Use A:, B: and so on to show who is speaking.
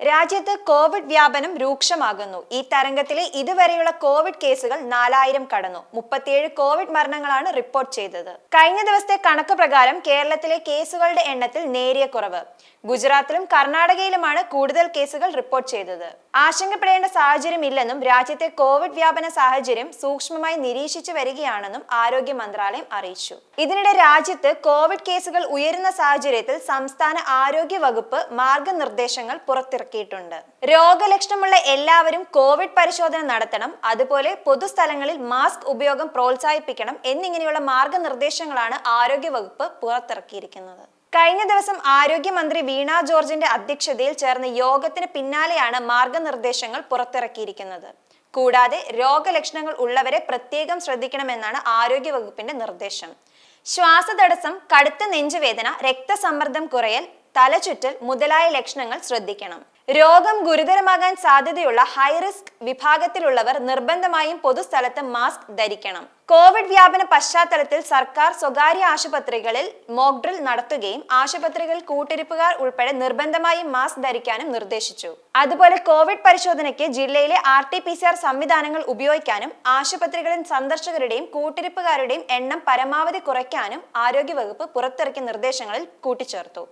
A: രാജ്യത്ത് കോവിഡ് വ്യാപനം രൂക്ഷമാകുന്നു. ഈ തരംഗത്തിലെ ഇതുവരെയുള്ള കോവിഡ് കേസുകൾ 4000 കടന്നു. 37 കോവിഡ് മരണങ്ങളാണ് റിപ്പോർട്ട് ചെയ്തത്. കഴിഞ്ഞ ദിവസത്തെ കണക്ക് പ്രകാരം കേരളത്തിലെ കേസുകളുടെ എണ്ണത്തിൽ നേരിയ കുറവ്. ഗുജറാത്തിലും കർണാടകയിലുമാണ് കൂടുതൽ കേസുകൾ റിപ്പോർട്ട് ചെയ്തത്. ആശങ്കപ്പെടേണ്ട സാഹചര്യമില്ലെന്നും രാജ്യത്തെ കോവിഡ് വ്യാപന സാഹചര്യം സൂക്ഷ്മമായി നിരീക്ഷിച്ചു വരികയാണെന്നും ആരോഗ്യ മന്ത്രാലയം അറിയിച്ചു. ഇതിനിടെ രാജ്യത്ത് കോവിഡ് കേസുകൾ ഉയരുന്ന സാഹചര്യത്തിൽ സംസ്ഥാന ആരോഗ്യ വകുപ്പ് മാർഗനിർദ്ദേശങ്ങൾ പുറത്തിറക്കിയിട്ടുണ്ട്. രോഗലക്ഷണമുള്ള എല്ലാവരും കോവിഡ് പരിശോധന നടത്തണം, അതുപോലെ പൊതുസ്ഥലങ്ങളിൽ മാസ്ക് ഉപയോഗം പ്രോത്സാഹിപ്പിക്കണം എന്നിങ്ങനെയുള്ള മാർഗനിർദ്ദേശങ്ങളാണ് ആരോഗ്യ വകുപ്പ് പുറത്തിറക്കിയിരിക്കുന്നത്. കഴിഞ്ഞ ദിവസം ആരോഗ്യമന്ത്രി വീണ ജോർജിന്റെ അധ്യക്ഷതയിൽ ചേർന്ന യോഗത്തിന് പിന്നാലെയാണ് മാർഗനിർദ്ദേശങ്ങൾ പുറത്തിറക്കിയിരിക്കുന്നത്. കൂടാതെ രോഗലക്ഷണങ്ങൾ ഉള്ളവരെ പ്രത്യേകം ശ്രദ്ധിക്കണമെന്നാണ് ആരോഗ്യ വകുപ്പിന്റെ നിർദ്ദേശം. ശ്വാസതടസ്സം, കടുത്ത നെഞ്ചുവേദന, രക്തസമ്മർദ്ദം കുറയൽ, തലചുറ്റൽ മുതലായ ലക്ഷണങ്ങൾ ശ്രദ്ധിക്കണം. രോഗം ഗുരുതരമാകാൻ സാധ്യതയുള്ള ഹൈറിസ്ക് വിഭാഗത്തിലുള്ളവർ നിർബന്ധമായും പൊതുസ്ഥലത്ത് മാസ്ക് ധരിക്കണം. കോവിഡ് വ്യാപന പശ്ചാത്തലത്തിൽ സർക്കാർ സ്വകാര്യ ആശുപത്രികളിൽ മോക്ക് ഡ്രിൽ നടത്തുകയും ആശുപത്രികളിൽ കൂട്ടിരിപ്പുകാർ ഉൾപ്പെടെ നിർബന്ധമായും മാസ്ക് ധരിക്കാനും നിർദ്ദേശിച്ചു. അതുപോലെ കോവിഡ് പരിശോധനയ്ക്ക് ജില്ലയിലെ RT-PCR സംവിധാനങ്ങൾ ഉപയോഗിക്കാനും ആശുപത്രികളിൽ സന്ദർശകരുടെയും കൂട്ടിരിപ്പുകാരുടെയും എണ്ണം പരമാവധി കുറയ്ക്കാനും ആരോഗ്യവകുപ്പ് പുറത്തിറക്കിയ നിർദ്ദേശങ്ങളിൽ കൂട്ടിച്ചേർത്തു.